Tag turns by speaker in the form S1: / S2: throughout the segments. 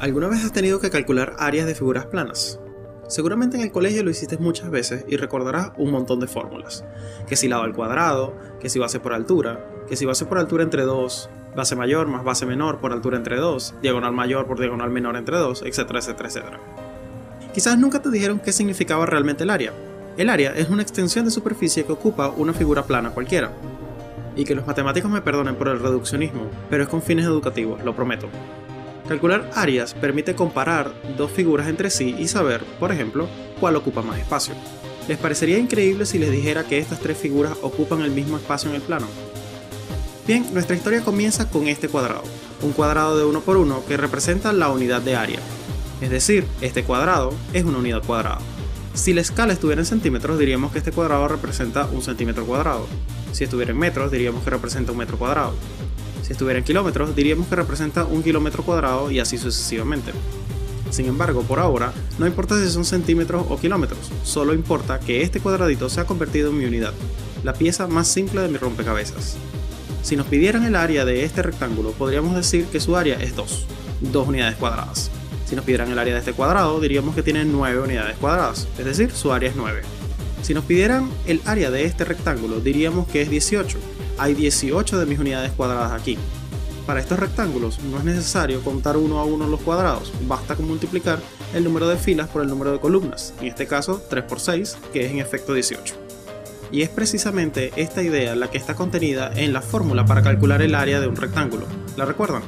S1: ¿Alguna vez has tenido que calcular áreas de figuras planas? Seguramente en el colegio lo hiciste muchas veces y recordarás un montón de fórmulas. Que si lado al cuadrado, que si base por altura, que si base por altura entre 2, base mayor más base menor por altura entre 2, diagonal mayor por diagonal menor entre 2, etcétera, etcétera, etcétera. Quizás nunca te dijeron qué significaba realmente el área. El área es una extensión de superficie que ocupa una figura plana cualquiera. Y que los matemáticos me perdonen por el reduccionismo, pero es con fines educativos, lo prometo. Calcular áreas permite comparar dos figuras entre sí y saber, por ejemplo, cuál ocupa más espacio. ¿Les parecería increíble si les dijera que estas tres figuras ocupan el mismo espacio en el plano? Bien, nuestra historia comienza con este cuadrado, un cuadrado de 1 por 1 que representa la unidad de área. Es decir, este cuadrado es una unidad cuadrada. Si la escala estuviera en centímetros, diríamos que este cuadrado representa un centímetro cuadrado. Si estuviera en metros, diríamos que representa un metro cuadrado. Si estuviera en kilómetros, diríamos que representa un kilómetro cuadrado y así sucesivamente. Sin embargo, por ahora, no importa si son centímetros o kilómetros, solo importa que este cuadradito se ha convertido en mi unidad, la pieza más simple de mi rompecabezas. Si nos pidieran el área de este rectángulo, podríamos decir que su área es 2 unidades cuadradas. Si nos pidieran el área de este cuadrado, diríamos que tiene 9 unidades cuadradas, es decir, su área es 9. Si nos pidieran el área de este rectángulo, diríamos que es 18. Hay 18 de mis unidades cuadradas aquí. Para estos rectángulos no es necesario contar uno a uno los cuadrados, basta con multiplicar el número de filas por el número de columnas, en este caso 3 por 6, que es en efecto 18. Y es precisamente esta idea la que está contenida en la fórmula para calcular el área de un rectángulo. ¿La recuerdan?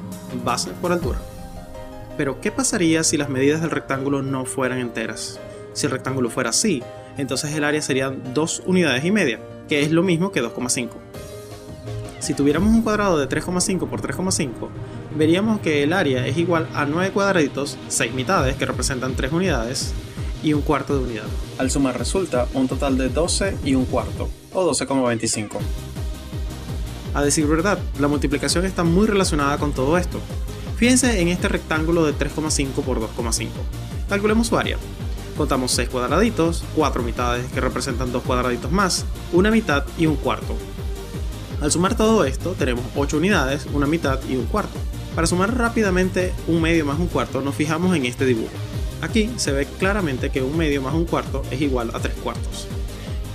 S1: Base por altura. Pero ¿qué pasaría si las medidas del rectángulo no fueran enteras? Si el rectángulo fuera así, entonces el área sería 2 unidades y media, que es lo mismo que 2,5. Si tuviéramos un cuadrado de 3,5 por 3,5, veríamos que el área es igual a 9 cuadraditos, 6 mitades que representan 3 unidades, y un cuarto de unidad. Al sumar resulta un total de 12 y un cuarto, o 12,25. A decir verdad, la multiplicación está muy relacionada con todo esto. Fíjense en este rectángulo de 3,5 por 2,5. Calculemos su área. Contamos 6 cuadraditos, 4 mitades que representan 2 cuadraditos más, una mitad y un cuarto. Al sumar todo esto, tenemos 8 unidades, una mitad y un cuarto. Para sumar rápidamente un medio más un cuarto, nos fijamos en este dibujo. Aquí se ve claramente que un medio más un cuarto es igual a 3 cuartos.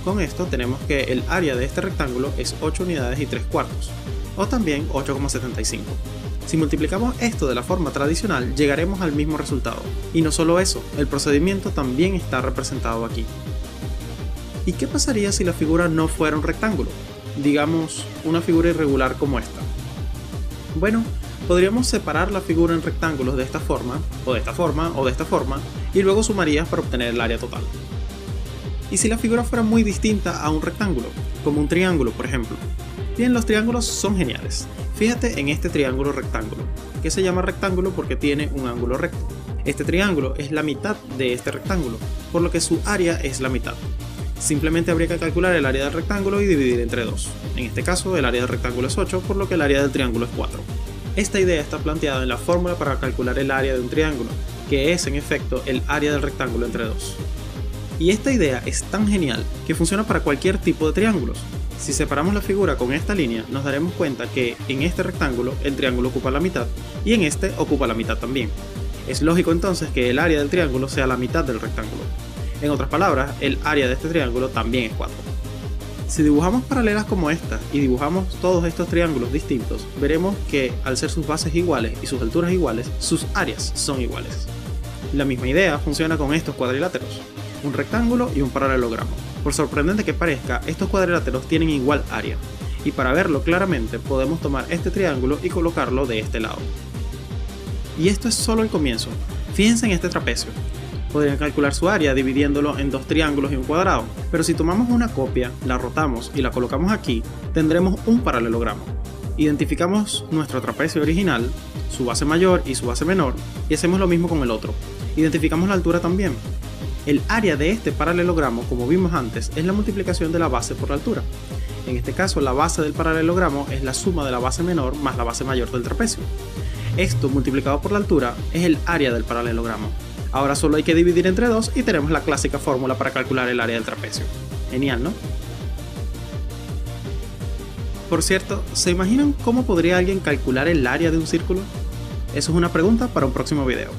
S1: Con esto tenemos que el área de este rectángulo es 8 unidades y 3 cuartos, o también 8,75. Si multiplicamos esto de la forma tradicional, llegaremos al mismo resultado. Y no solo eso, el procedimiento también está representado aquí. ¿Y qué pasaría si la figura no fuera un rectángulo? Digamos, una figura irregular como esta. Bueno, podríamos separar la figura en rectángulos de esta forma, o de esta forma, o de esta forma, y luego sumarías para obtener el área total. ¿Y si la figura fuera muy distinta a un rectángulo, como un triángulo, por ejemplo? Bien, los triángulos son geniales. Fíjate en este triángulo rectángulo, que se llama rectángulo porque tiene un ángulo recto. Este triángulo es la mitad de este rectángulo, por lo que su área es la mitad. Simplemente habría que calcular el área del rectángulo y dividir entre 2. En este caso, el área del rectángulo es 8, por lo que el área del triángulo es 4. Esta idea está planteada en la fórmula para calcular el área de un triángulo, que es en efecto el área del rectángulo entre 2. Y esta idea es tan genial que funciona para cualquier tipo de triángulos. Si separamos la figura con esta línea, nos daremos cuenta que en este rectángulo el triángulo ocupa la mitad y en este ocupa la mitad también. Es lógico entonces que el área del triángulo sea la mitad del rectángulo. En otras palabras, el área de este triángulo también es 4. Si dibujamos paralelas como esta y dibujamos todos estos triángulos distintos, veremos que al ser sus bases iguales y sus alturas iguales, sus áreas son iguales. La misma idea funciona con estos cuadriláteros, un rectángulo y un paralelogramo. Por sorprendente que parezca, estos cuadriláteros tienen igual área, y para verlo claramente podemos tomar este triángulo y colocarlo de este lado. Y esto es solo el comienzo. Fíjense en este trapecio. Podrían calcular su área dividiéndolo en dos triángulos y un cuadrado, pero si tomamos una copia, la rotamos y la colocamos aquí, tendremos un paralelogramo. Identificamos nuestro trapecio original, su base mayor y su base menor, y hacemos lo mismo con el otro. Identificamos la altura también. El área de este paralelogramo, como vimos antes, es la multiplicación de la base por la altura. En este caso, la base del paralelogramo es la suma de la base menor más la base mayor del trapecio. Esto multiplicado por la altura es el área del paralelogramo. Ahora solo hay que dividir entre 2 y tenemos la clásica fórmula para calcular el área del trapecio. Genial, ¿no? Por cierto, ¿se imaginan cómo podría alguien calcular el área de un círculo? Eso es una pregunta para un próximo video.